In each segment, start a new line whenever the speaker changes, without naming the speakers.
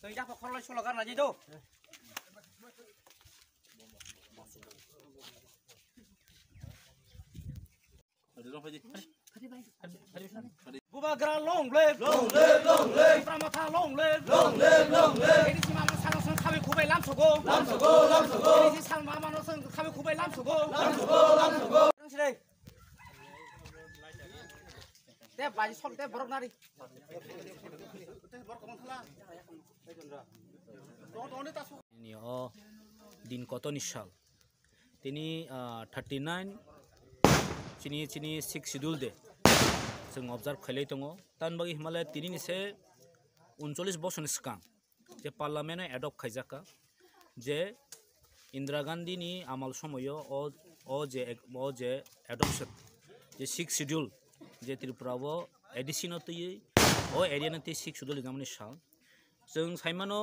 Tôi chắc phải khói số là gì đâu. Buba gara long le. Pramata long le. Ini si mama sang sang kami kubai lam sogo. Ini si sang mama no sang kami kubai lam sogo. Sini. Dia baju sok dia borok nari. Ini oh din koto nisal. Tini 39 chini 6 schedule de. Seng observe khalai tongo tan bagi himalaya tini ni se 39 বছর skam je parliament adopt khaijaka je Indira Gandhi ni amal somoyo o je adoption je 6 schedule je Tripura bo addition ti o area na ti 6 schedule gamni sal जों साइमानो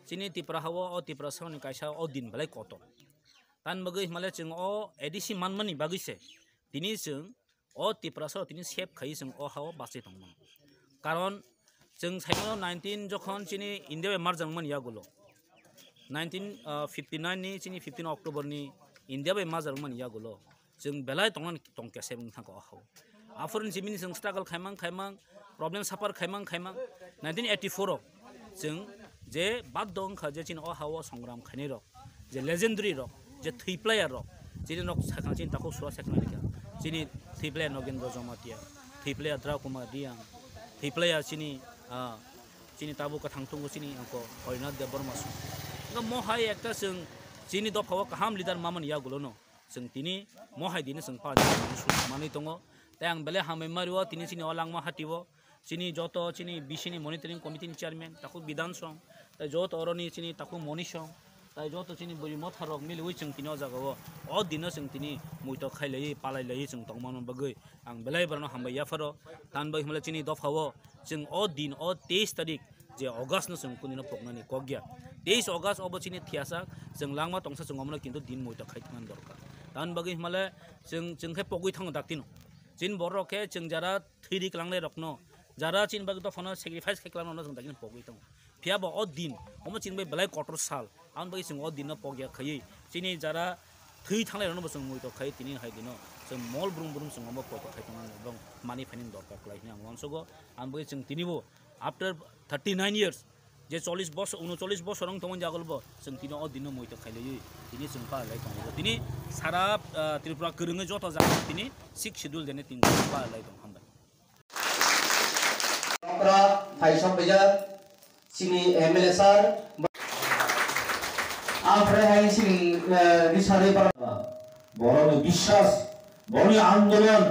chini Tripura hawo o Tripura sani kaisa o din balai koto tan bagi himalaya जों o addition manmani bagi se tini जों o Tripura sar tini sep khai जों o hawo basi tongmon karon जों साइमानो 19 जखन chini India bemar jangmon yagulo 1959 ni chini 15 October ni India bemar jangmon yagulo जों belai tongnan tongkese bung thang ko hawo afurun jimini जों struggle khaimang problem suffer khaimang 1984 जों जे बाद दं खाजे चिन ओ हाव संग्राम खनि रक जे लेजेंडरी रक जे थ्री प्लेयर रक जिनि नक साखा चिन ताको सुरा सेकना लिखा चिनि three player Nagendra Jamatia three player द्रा कुमार दियां थ्री प्लेयर चिनि ताबु का थांथुंगु चिनि अंको हरिनाथ देव बर्मा सु ग मोहाय एकता जों चिनि दफाव काहाम लिडार मामन यागुलो न जों तिनि मोहाय दिनि जों पार्टी सुमानै दङ तां बेले हामै मारिव तिनि चिनि अलांमा हाटिव chini joto chini bishini monitoring committee ni chairman taku bidan song ta joto oroni chini taku monishong ta joto chini buri motharok milui chung tino jagawo o dino chung tini muito khailai palai lai chung tongmon bagai ang belai barno hambaya yafaro tan bai hmala chini dofawo chung o din o 23 tarik je august no chung kunino poknani kogya 23 august obo chini thiasa chung langma tongsa chung amna kintu din muito khaitman dorkar tan bagai hmala chung khe pogui thang daktino chin borok ke chung jara thiri klangle rokno jara chin bag to phone sacrifice kheklam no jong dakin pogui tong phia bo o din omo chin bai belai kotor sal an bai sing o din no pogya khai chini jara thui thangle no bosong moi to khai tini hai dino jong mol brum sing omo pogya khai tong bang mani fainin dorkar klai ni ang onsogo an bai sing tini bo after 39 years je 40 বছর 39 বছর রং তমন জাগল bo sing tini o din no moi to khai lai tini sing pa lai tong tini sara Tripura kerenge joto ja tini 6 schedule dene tin pa lai tong hamba
Faisal Beja, sini MLA sar, apa yang sini disari para, boroni বিশ্বাস, boroni আন্দোলন,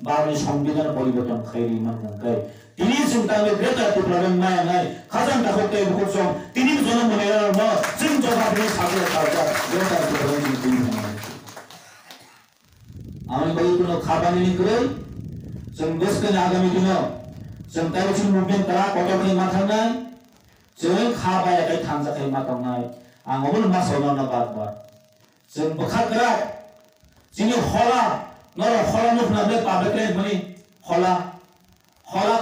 boroni সংবিধান পরিবর্তন খাইরি মানkan kai. Ini sungtang berita tu problem nai, khazan tak hote bukan tini jangan menera no, sing jawab ni sahaja sahaja, berita tu problem ini. Amin bagi tu no khabar ini kau, sing deskan agami tu no. जों दाइरेक्शन मुभमेन्ट करा कतनि माथांनाय जों खाबाय kai थांजा kai माथांनाय आं अबल मा सौना बार जों बखागरा जिनि हला नर हला नुफनाबे पाब्लिक मनि हला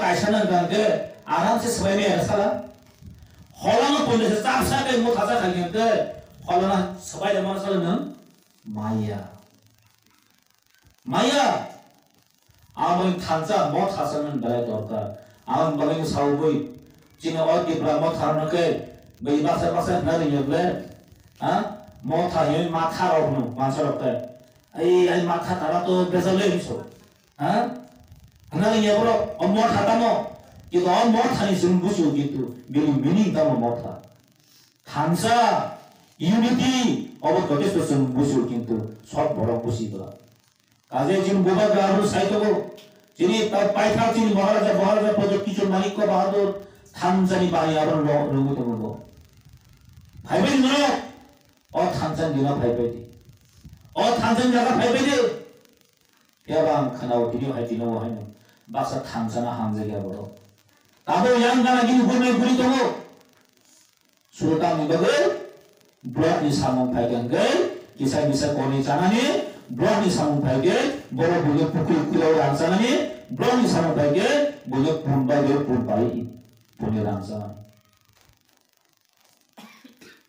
कायसाना गंगे आराम से सबायने रसला हला न पहिले से चापसा के मो थाजा खागेंगे हला ना सबाय दमा सल न माया आमोन थांजा मो थासन बाय दरकार आम बगै साउबै जिन अति ब्रह्म थारनके बै बासा नरि यबले मो थाय माथा रखनु मासरके ai माथा थारा तो बेजले हिसो नरि यबरो अमो थातामो कि अमो थानि जों बुझु कितु बेनि मिनिं दाम मो था थांजा इउनिटी अब गटेस जों बुझु किन्तु सब बरो बुझिबला काजे जिन गोबा गारु साइतगो जिनि पाइथा जिनि महाराजा प्रोजेक्ट किशोर मानिक बहादुर थामजानि बानि आरो रंगु दंगो फाइबे न अ थामजान दिना फाइबेदि अ थामजान जागा फाइबेदि याबां खनाव दिनि हाइदिनो हाइनो बासा थामजाना हामजेगा बरो ताबो यां गाना गिनि गुरमे गुरि दंगो सुरता मिबगे ब्लॉक नि सामं फाइगेंगे किसाय बिसा कोनि जानानि ब्लॉक नि सामं फाइगे बरो बुले पुकुल कुलाव रांसानानि ब्लॉक नि सामं फाइगे बुले पुनबागे पुनबाई पुनि रांसानानि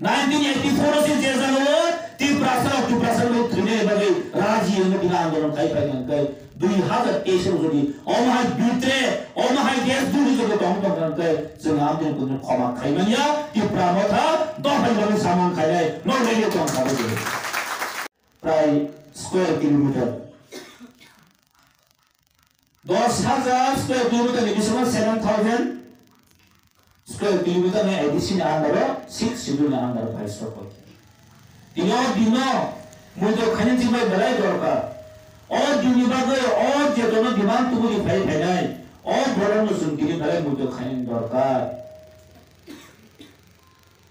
1984 से जैसा हो त्रिपुरा में थने बगे राज्य में बिना आंदोलन kai kai 2023 जुदी ओमहाय बित्रे ओमहाय गेस दुरी जो दम दम kai जों आंदोलन को खमा खाइमानिया त्रिपुरा मथा दफाय बगे सामान खाइनाय न रेडियो कम खाबो प्राय स्क्वायर किलोमीटर 10,000 स्क्वायर किलोमीटर नि बिसमा 7,000 square kilometer में एडिशन आंदर 6 शेड्यूल आंदर 5 रुपए दिनो मुझे खाने की मैं बलाई दरकार और दिन बागे और जे दोनों डिमांड तो मुझे भाई भाई और बड़ा नो सुनती है बलाई मुझे खाने दरकार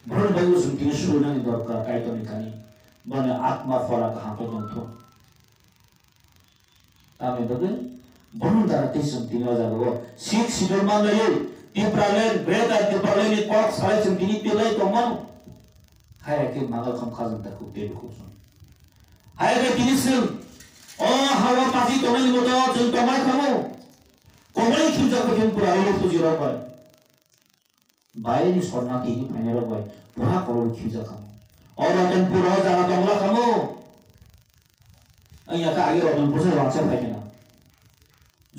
बड़ा भाई सुनती है सुनने दरकार काय तो निकाली बने आत्मा फला कहाँ पे दंतो तामे बगे बड़ा दराते सुनती है जागो 6 शेड्यूल मान ले Ibrahim berita Ibrahim ini kok saya sendiri pilih teman, hai ke magal kamu kazan tak kude berkusun, hai ke kini sel, oh hawa pasti teman ini betul jeng teman kamu, kamu ini kita kerjain pura ini tu jira apa, bayar ini sorna kini punya apa, pura kalau kita kamu, orang yang pura jangan tolak kamu, ayah ke akhir orang pura bangsa bayar na,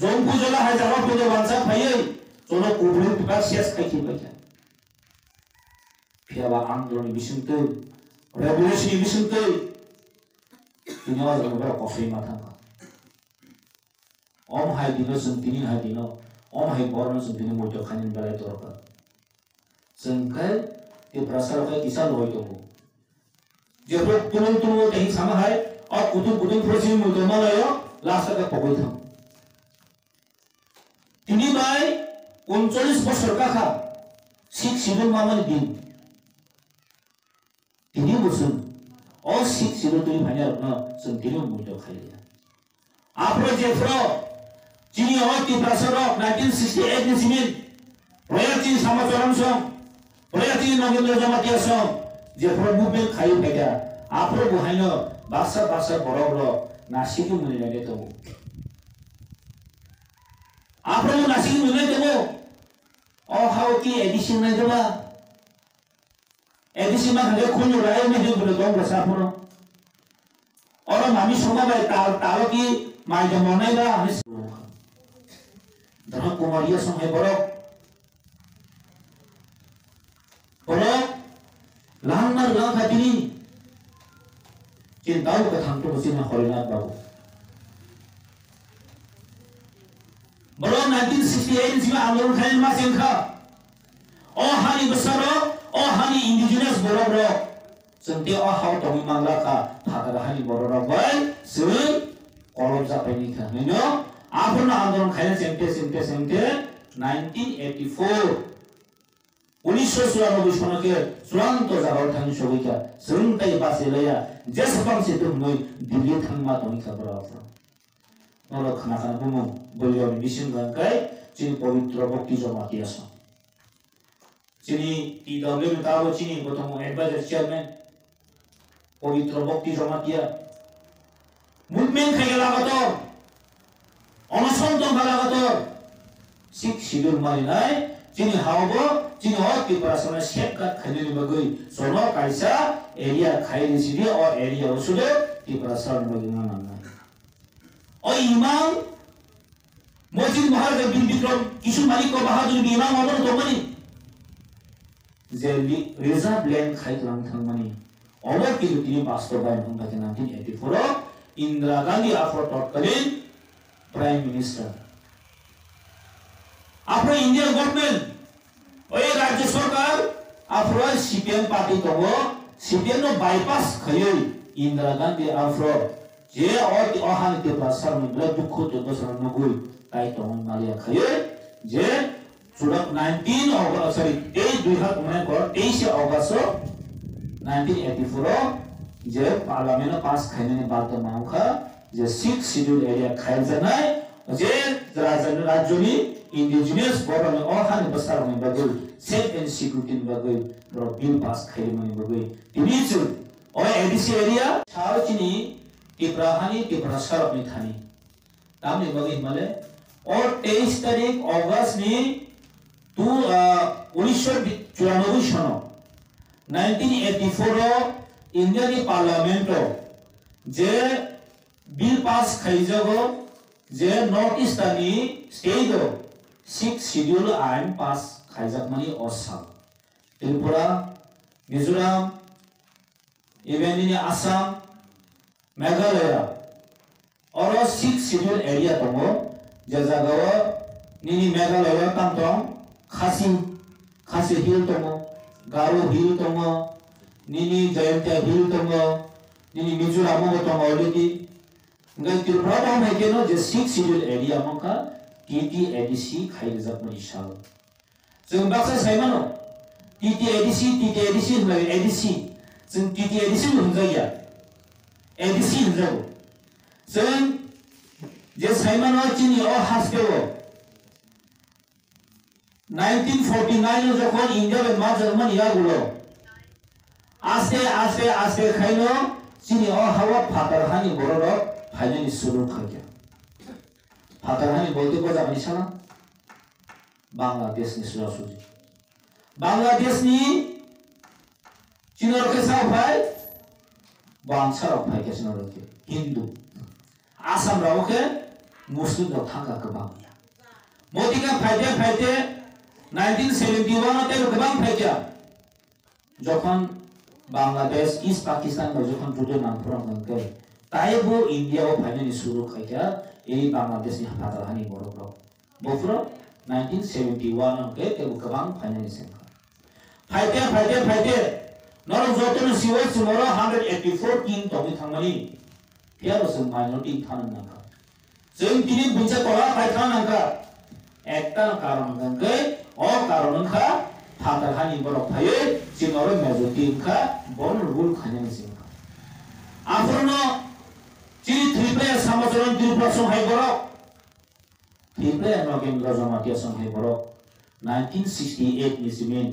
jom pujalah hai jangan puja bangsa bayar. Sono kubur bukan sias kaki baca. Piawa angdon bisuntu, revolusi bisuntu. Dunia orang berapa kofi mata. Om hai dino sentini hai dino, om hai borno sentini muda kanin balai torka. Sengkai di prasar kai kisah loh itu. Jadi turun tehi sama hai, और कुतुब प्रसिद्ध मुद्दा माला यो लास्ट का पकड़ था। तिनी बाई 39 बছর কাকা শিখ শিরুল মামার দিন তিনি বসুন ও শিখ শিরুল তুই ভাইয়া না সন তিনি মুইতো খাইয়া আপরো যে ফ্রো যিনি অতি প্রাসর 1968 নি সিমিন রয়াতি সমাচরণ সম রয়াতি নগেন্দ্র জমাতিয়া সম যে ফ্রো মুভমেন্ট খাই ভাইয়া আপরো বহাইনো বাসা বড় বড় নাসিকি মুনি লাগে তো आपने वो नासिक मुझे देखो और हाउ की एडिशन नहीं जमा एडिशन में हमें खून उड़ाए में जो बोले तो बसा पुरो और मामी सोमा भाई तालो की माई जमाने का हमें धर्म कुमारिया सोमे बड़ो लांगर लांग खाती चिंताओं का थाम तो उसी में हरिनाथ बाबू बरो 1968 जिमा आंदोलन खाने में सिंखा ओ हानी बसरो ओ हानी इंडिजिनस बरो संते ओ हाउ तो मंगला का थाकर हानी बरो बाय सुन कॉलेज जापेनी का नो आपन आंदोलन खाने सेंटे 1984 1994 सनो के सुरान तो जाओ थानी सोगी का सुन तई पासे लया जस पम से तुम नई दिल्ली थंगमा तो नहीं खबर आफर नलो खाना बुमो बोलियो मिशन गंगाई चिनी पवित्र भक्ति जमा किया सा चिनी टीडब्ल्यू तारो चिनी बोतमो एडवाइजर चेयरमैन पवित्र भक्ति जमा किया मुवमेंट खाइला लागतो अनशन तो लागतो सिख शिडुल मारि नाय चिनी हावबो चिनी हक की परसना शेप का खने बगई सोनो काइसा एरिया खाइले सिदि और एरिया उसुदे की परसना बगई ना और इमाम मस्जिद महाराज बिन विक्रम किशु मालिक को बहादुर भी इमाम अमर तो मनी जेली रिजर्व लैंड खाई तो हम मनी और की जो तीन पास्टर बाय हम का 1984 इंदिरा गांधी आफ्टर तत्कालीन prime minister after Indian government और राज्य सरकार आफ्टर सीपीएम पार्टी तो वो सीपीएम नो बाईपास खाई इंदिरा गांधी आफ्टर जे और ओहान के पासर में ब्लड दुख तो दोसर नगुई ताई तो हम मालिया खाए जे सुरत 19 अगस्त सॉरी 23 अगस्त 1984 जे पार्लियामेंट पास खाने ने बात माउखा जे 6 शेड्यूल एरिया खाइल जनाय जे राज्यनि इंडिजिनियस बोर्ड ओहान बसार में बगल सेफ एंड सिक्योरिटी बगल रो बिल पास खाइल में बगल तिनीच और एडीसी एरिया छावचिनी इब्राहिमी के प्रसार अपनी थानी तामने बगे मले और 23 तारीख अगस्त ने 1994 सनो 1984 इंडियानि पार्लियामेंटो जे बिल पास खाइजागो जे नॉर्थ ईस्टनि स्टेटो 6 शेड्यूल आइन पास खाइजागमानि असम त्रिपुरा मिजोराम इवेंटनि आसाम मेघालय और 6 शेड्यूल एरिया दङो जे जागाव निनि मेघालय तांतं खासी हिल दङो गारो हिल दङो निनि जयंतिया हिल दङो निनि मिजोराम दङो अलरेडी ngai त्रिपुरा दं हैकेनो जे 6 शेड्यूल एरिया मंका TTADC खाइजागमानि साल जों बाक्सा साइमानो TTADC होननाय ADC जों TTADC होनजाया ADC होनजागो जों जे साइमानो चिनि अ हासकेओ 1949 যখন ইন্ডিয়া मा জার্মানি ইয়াগুলো আস্তে খাইনো চিনি অ হাওয়া ফাতারহানি বড় ফাইনালি শুরু খাইয়া ফাতারহানি বলতে কো জানি সানা বাংলাদেশনি সুরাসুজি বাংলাদেশনি চিনরকে সাফাই বাংসার ফাই কে চিনরকে হিন্দু आसाम रावके मुस्लिम राव थांगा गोबां मोदिका फाइते 1971 ते गोबां फाइया যখন বাংলাদেশ ইস্ট পাকিস্তান যখন যুদ্ধ নামপুরা মঙ্গে তাইবো ইন্ডিয়া ও ফাইনালি শুরু খাইয়া এই বাংলাদেশনি হাতারহানি বড় বফুর 1971 কে তে গোबां फाइनाली सेंखा फाइते नर जतन सिवै सुमरो 184 किं तोमि थांमानि या जों माइनरिटी थानो नांगा जों दिनै बुंसे करा फाइथा नांगा एकटा कारण गंगै अ कारण खा फातारहानि बरक फायै जिनरो मेजरिटी खा बन रुल खाने जिंगा आफरनो जि थ्रिप्रे समाजरन त्रिपुरा संहाय बरक थ्रिप्रे नगेन्द्र जमातिया संहाय बरक 1968 नि सिमेन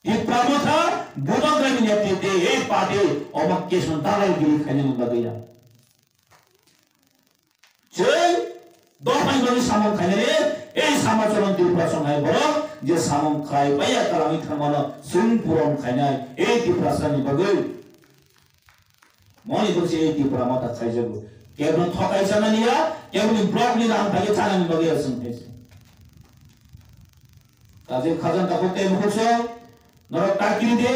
इ प्रामथा बुदंगानि नेतृत्वे ए पार्टी अमकेसन दालायगिरि खाने गैया जों दफाइनि सामं खायनानै এই समाजरन त्रिपुरा संहाय बरक जे सामं खाय बाया कालामि थांमानो सुन पुरन खायनाय এই त्रिपुरानि बागै मनि बसे এই त्रिपुरा माता खायजोबो केबन थकाय जानानिया केबन ब्लकनि नाम थागे जानानि बागै जों फैसे काजे खाजन दाखो तेम होसो नरक टाकिनि दे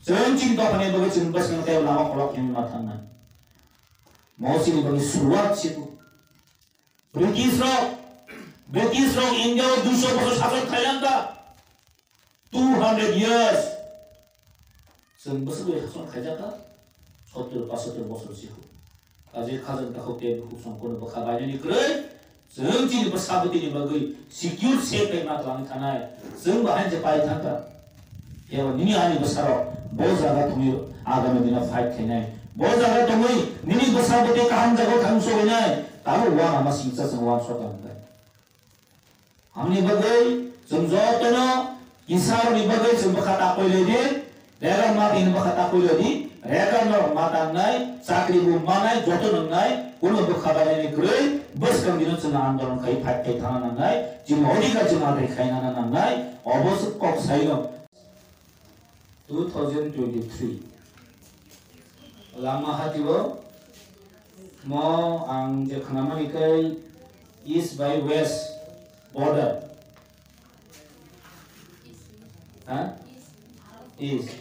जों चिन दफानि बागै जों बसनो तेम लामा खलक नि माथाना मौसिनि बागै सुरुवात सिको British Rock India 200 বছর শাসন খাইলাঙ্গা 200 years जों बोसोर শাসন খাইजाका 70-75 বছর सिखौ काजे खाजन दाखौ तेम हुसंखौनो बखाबायनि ग्रै जों जिनि बसाबतिनि बागै सिक्युर सेफ मा खालामनो थानाय जों बाहाय जे पाइ थांगा एबा निनि आनि बसाराव बो जागा थुमि आगामी दिना फाइट खायनाय बो जागा थुमि निनि बसाबति काहाम जागो थांसो होनाय ताबो वा नामा सिंसा जों वा सकांगा हमनि बगै जों जतनो इसारनि बगै जों बखाता कइलेदि रेगा मातिनि बखाता कइलेदि रेगा न मातांनाय साख्रि बु मानाय जतननाय कुनो बखाबायनि ग्रै बसकम दिन जों आन्दोलन खाइ फाइट खाइ थाना नांनाय जों अधिकार जों आदै खायना नांनाय अबस कक साइनो 2023 लामा हातिबो म आं जे खानामानिकै east by west border east